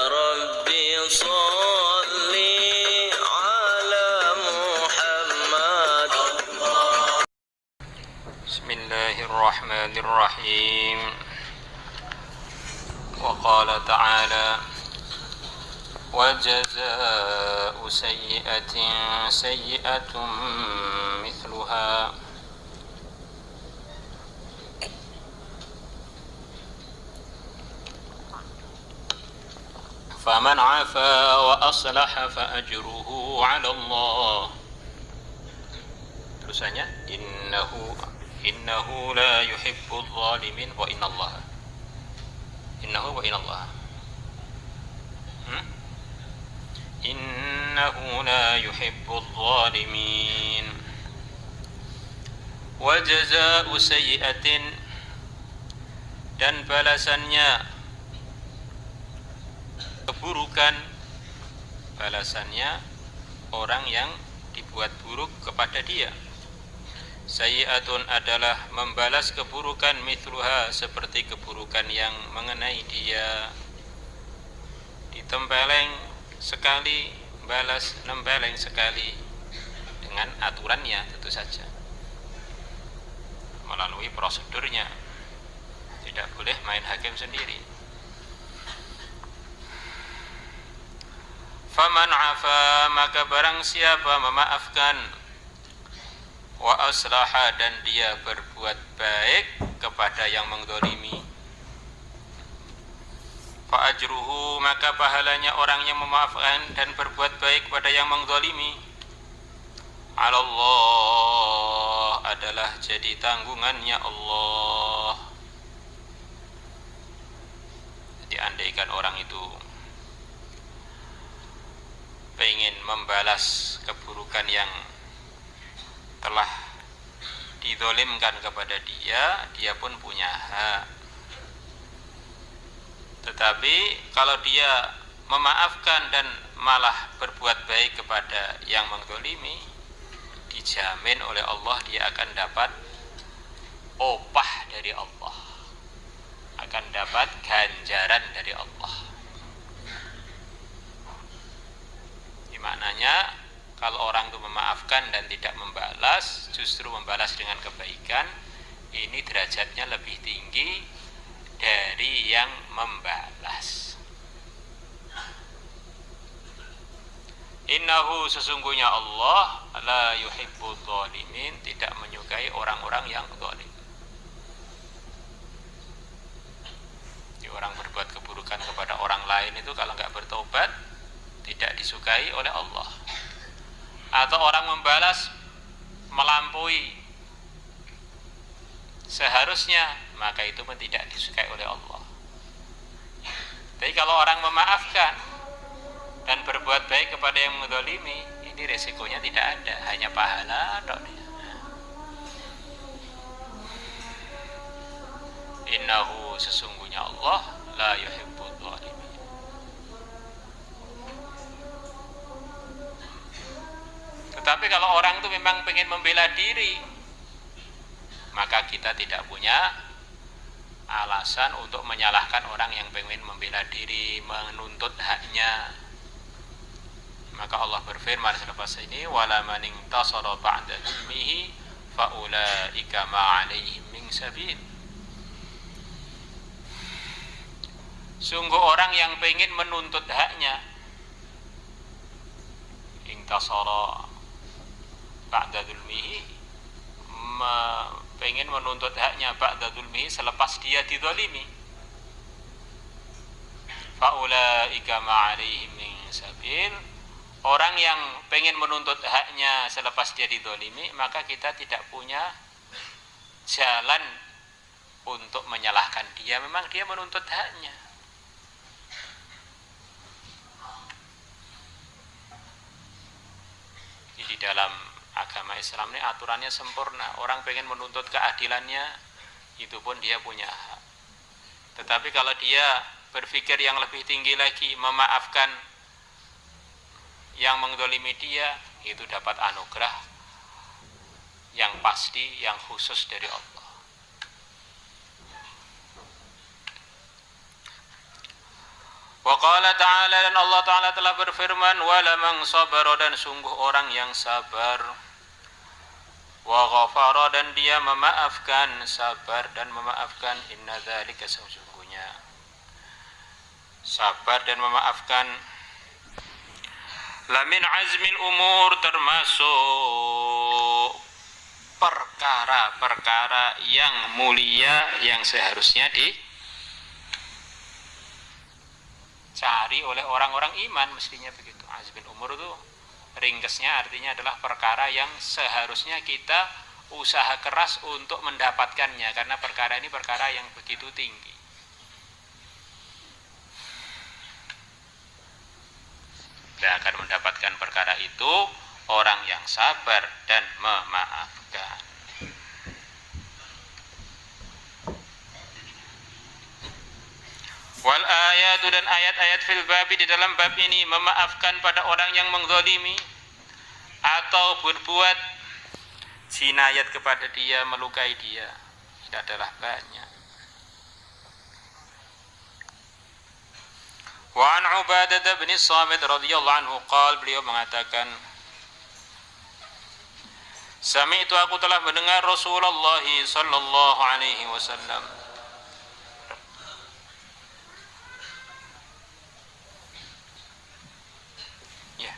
ربي صل على محمد. بسم الله الرحمن الرحيم. وقال تعالى: وجزاء سيئة سيئة مثلها فمن عفا وأصلح فأجره على الله. Terusannya, innahu la yuhibbul zalimin wa innallaha innahu la yuhibbul zalimin. Wa jazaa'u sayyi'atin, dan balasannya keburukan, balasannya orang yang dibuat buruk kepada dia. Sayyi'atun adalah membalas keburukan, mithluha seperti keburukan yang mengenai dia. Ditempeleng sekali, balas nempeleng sekali, dengan aturannya tentu saja, melalui prosedurnya. Tidak boleh main hakim sendiri. Faman afa, maka barang siapa memaafkan, wa aslaha, dan dia berbuat baik kepada yang menzalimi, fa ajruhu, maka pahalanya orang yang memaafkan dan berbuat baik kepada yang menzalimi, ala Allah, adalah jadi tanggungannya Allah. Jadi andaikan orang itu pengen membalas keburukan yang telah didolimkan kepada dia, dia pun punya hak. Tetapi kalau dia memaafkan dan malah berbuat baik kepada yang menzalimi, dijamin oleh Allah dia akan dapat upah dari Allah, akan dapat ganjaran dari Allah. Maknanya kalau orang itu memaafkan dan tidak membalas, justru membalas dengan kebaikan, ini derajatnya lebih tinggi dari yang membalas. Innahu, sesungguhnya Allah, la yuhibbul zalimin, tidak menyukai orang-orang yang zalim. Jadi orang berbuat keburukan kepada orang lain itu kalau nggak bertobat, tidak disukai oleh Allah. Atau orang membalas melampaui seharusnya, maka itu pun tidak disukai oleh Allah. Tapi kalau orang memaafkan dan berbuat baik kepada yang menzalimi, ini resikonya tidak ada, hanya pahala. Innahu, sesungguhnya Allah, la yuhibbul zalimin. Tetapi kalau orang itu memang pengen membela diri, maka kita tidak punya alasan untuk menyalahkan orang yang pengen membela diri, menuntut haknya. Maka Allah berfirman selepas ini, wala man intasara ba'da dzulmihi fa ulaika ma 'alaihim min sabil. Sungguh orang yang pengen menuntut haknya, intasara ba'da dzulmihi, pengen menuntut haknya ba'da dzulmihi, selepas dia dizalimi, faulaika ma'alaihim min sabil. Orang yang pengen menuntut haknya selepas dia dizalimi, maka kita tidak punya jalan untuk menyalahkan dia. Memang dia menuntut haknya. Di dalam agama Islam ini aturannya sempurna. Orang pengen menuntut keadilannya, itu pun dia punya hak. Tetapi kalau dia berpikir yang lebih tinggi lagi, memaafkan yang menzalimi dia, itu dapat anugerah yang pasti, yang khusus dari Allah. Wa qala ta'ala, dan Allah Ta'ala telah berfirman, wala man sabara, dan sungguh orang yang sabar, wa ghafara, dan dia memaafkan, sabar dan memaafkan, inna dzalika, sesungguhnya sabar dan memaafkan, lamin azmil umur, termasuk perkara-perkara yang mulia yang seharusnya dicari oleh orang-orang iman, mestinya begitu. Azmil umur itu ringkesnya artinya adalah perkara yang seharusnya kita usaha keras untuk mendapatkannya, karena perkara ini perkara yang begitu tinggi. Dan akan mendapatkan perkara itu orang yang sabar dan memaafkan. Wal ayatu, dan ayat-ayat fil babi, di dalam bab ini, memaafkan pada orang yang menzalimi atau berbuat jinayat kepada dia, melukai dia, ini adalah banyak. Wa an Ubadah bin Samit radhiyallahu anhu qala, beliau mengatakan, sami'tu, aku telah mendengar Rasulullah sallallahu alaihi wasallam, ya,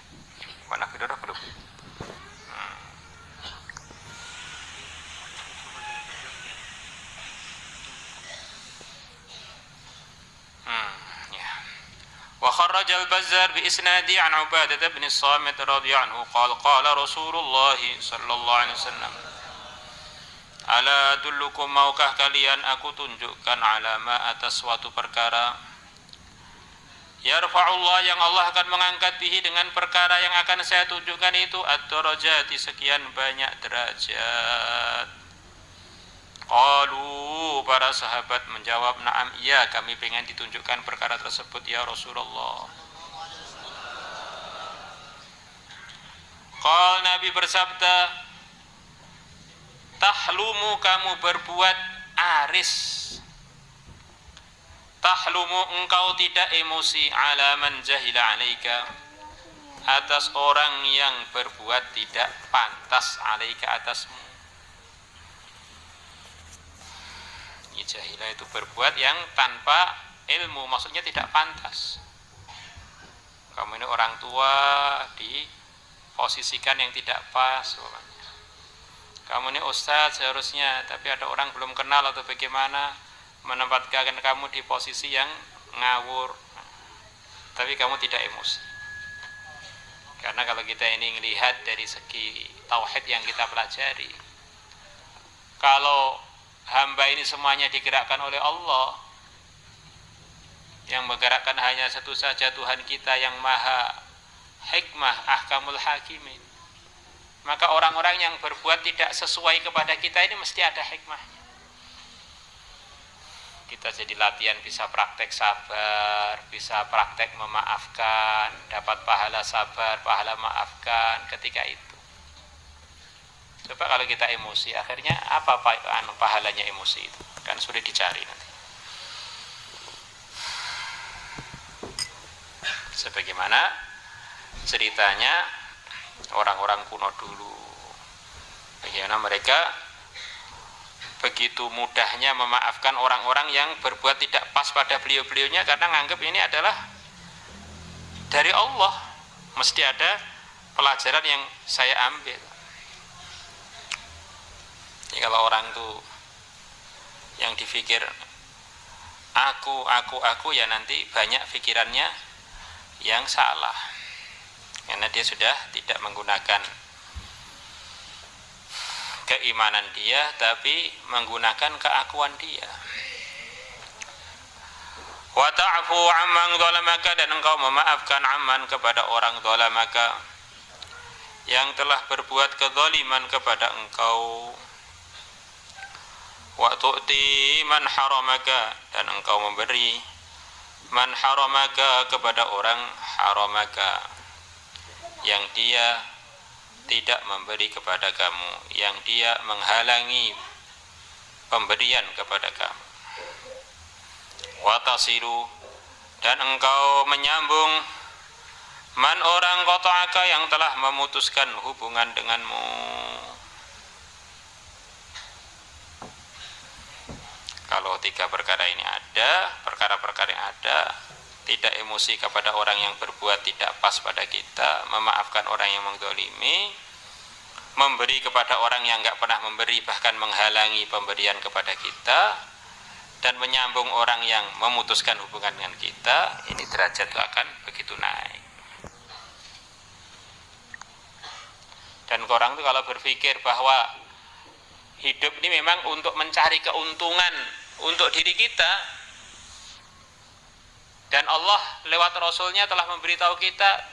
mana kedara belum? Wa kharraj al-Bazzar bi isnadi an Ubadah bin Samit radhiyallahu anhu qala qala Rasulullah sallallahu alaihi wasallam, ala dullukum, maukah kalian aku tunjukkan, ala ma, atas suatu perkara, yarfa'ullah, yang Allah akan mengangkat bihi, dengan perkara yang akan saya tunjukkan itu, ad-darajati, sekian banyak derajat. Qalu, para sahabat menjawab, na'am, iya, kami pengen ditunjukkan perkara tersebut ya Rasulullah. Qal, Nabi bersabda, tahlumu, kamu berbuat aris, tahlumu, engkau tidak emosi, ala man jahila alaika, atas orang yang berbuat tidak pantas, alaika, atasmu. Jahilah itu berbuat yang tanpa ilmu, maksudnya tidak pantas. Kamu ini orang tua diposisikan yang tidak pas, kamu ini ustadz seharusnya, tapi ada orang belum kenal atau bagaimana, menempatkan kamu di posisi yang ngawur, tapi kamu tidak emosi. Karena kalau kita ini melihat dari segi tauhid yang kita pelajari, kalau hamba ini semuanya digerakkan oleh Allah, yang menggerakkan hanya satu saja, Tuhan kita yang maha hikmah, ahkamul hakimin, maka orang-orang yang berbuat tidak sesuai kepada kita ini mesti ada hikmahnya. Kita jadi latihan bisa praktek sabar, bisa praktek memaafkan, dapat pahala sabar, pahala maafkan ketika itu. Coba kalau kita emosi, akhirnya apa pahalanya emosi itu? Kan sulit dicari nanti. Sebagaimana ceritanya orang-orang kuno dulu, bagaimana mereka begitu mudahnya memaafkan orang-orang yang berbuat tidak pas pada beliau-beliaunya, karena nganggap ini adalah dari Allah, mesti ada pelajaran yang saya ambil. Jadi kalau orang tuh yang dipikir aku, ya nanti banyak pikirannya yang salah, karena dia sudah tidak menggunakan keimanan dia, tapi menggunakan keakuan dia. Wa ta'fu amman zalamaka, dan engkau memaafkan amman, kepada orang zalamaka, yang telah berbuat kezaliman kepada engkau. Wa tu'ti man haramaka, dan engkau memberi man haramaka, kepada orang haramaka, yang dia tidak memberi kepada kamu, yang dia menghalangi pemberian kepada kamu. Wa tasilu, Dan engkau menyambung man orang qata'aka yang telah memutuskan hubungan denganmu. Kalau tiga perkara ini ada, perkara-perkara yang ada, tidak emosi kepada orang yang berbuat tidak pas pada kita, memaafkan orang yang menzalimi, memberi kepada orang yang enggak pernah memberi, bahkan menghalangi pemberian kepada kita, dan menyambung orang yang memutuskan hubungan dengan kita, ini derajat itu akan begitu naik. Dan orang itu kalau berpikir bahwa hidup ini memang untuk mencari keuntungan untuk diri kita, dan Allah lewat Rasulnya telah memberitahu kita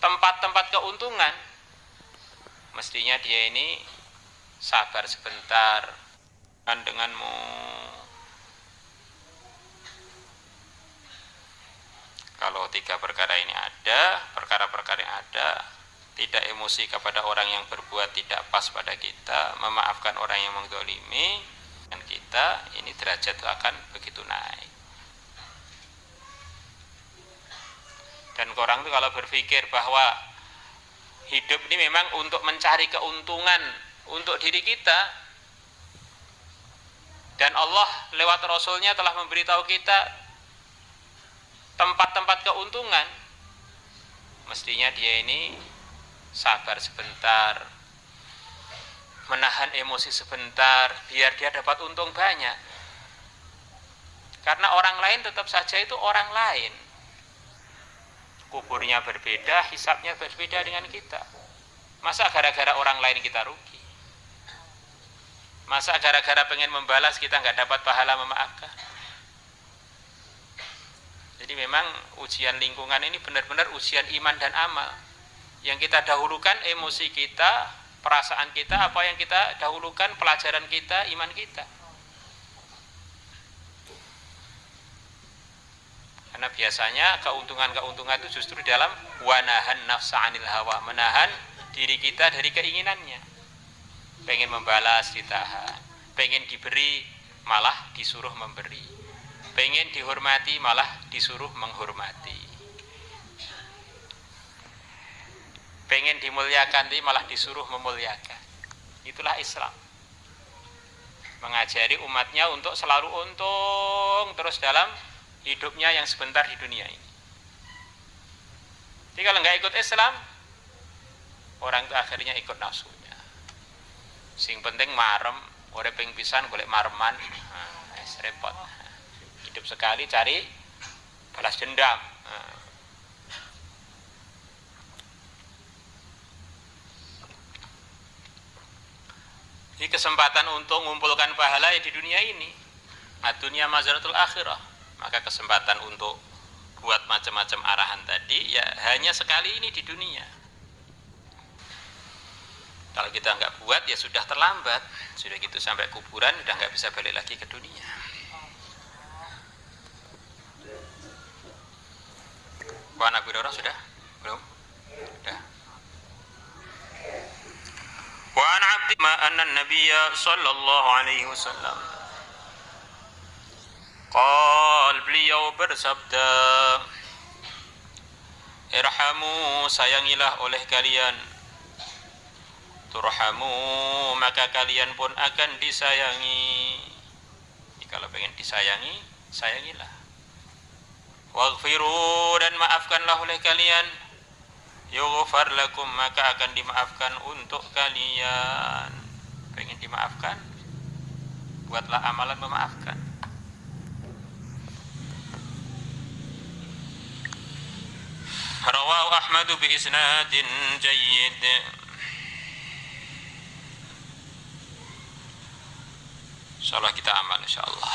tempat-tempat keuntungan, mestinya dia ini sabar sebentar denganmu. Kalau tiga perkara ini ada, perkara-perkara yang ada, tidak emosi kepada orang yang berbuat tidak pas pada kita, memaafkan orang yang menzalimi dan kita, ini derajat itu akan begitu naik. Dan orang itu kalau berpikir bahwa hidup ini memang untuk mencari keuntungan untuk diri kita, dan Allah lewat Rasulnya telah memberitahu kita tempat-tempat keuntungan, mestinya dia ini sabar sebentar, menahan emosi sebentar, biar dia dapat untung banyak. Karena orang lain tetap saja itu orang lain, kuburnya berbeda, hisabnya berbeda dengan kita. Masa gara-gara orang lain kita rugi? Masa gara-gara pengen membalas kita nggak dapat pahala memaafkan? Jadi memang ujian lingkungan ini benar-benar ujian iman dan amal. Yang kita dahulukan emosi kita, perasaan kita, apa yang kita dahulukan, pelajaran kita, iman kita. Karena biasanya keuntungan-keuntungan itu justru dalam wanahan nafsa anil hawa, menahan diri kita dari keinginannya. Pengen membalas ditahan, pengen diberi malah disuruh memberi, pengen dihormati malah disuruh menghormati, pengen dimuliakan tapi malah disuruh memuliakan. Itulah Islam, mengajari umatnya untuk selalu untung terus dalam hidupnya yang sebentar di dunia ini. Jadi kalau nggak ikut Islam, orang itu akhirnya ikut nafsunya. Sing penting marem, ora ping pisan golek mareman, repot. Hidup sekali cari balas dendam. Ini kesempatan untuk mengumpulkan pahala di dunia ini. Ad-dunya mazaratul akhirah. Maka kesempatan untuk buat macam-macam arahan tadi ya hanya sekali ini di dunia. Kalau kita nggak buat ya sudah terlambat, sudah gitu sampai kuburan udah nggak bisa balik lagi ke dunia. Wan Abi Hurairah sudah? Belum? Sudah. Wan Abdi ma anna Nabiyya sallallahu alaihi wasallam qal, beliau bersabda, irhamu, sayangilah oleh kalian, turhamu, maka kalian pun akan disayangi. Kalau pengen disayangi, sayangilah. Waghfiru, dan maafkanlah oleh kalian, yughfar lakum, maka akan dimaafkan untuk kalian. Pengen dimaafkan, buatlah amalan memaafkan. Rawahu Ahmad bi isnadin jayyid. Insyaallah kita amal insyaallah.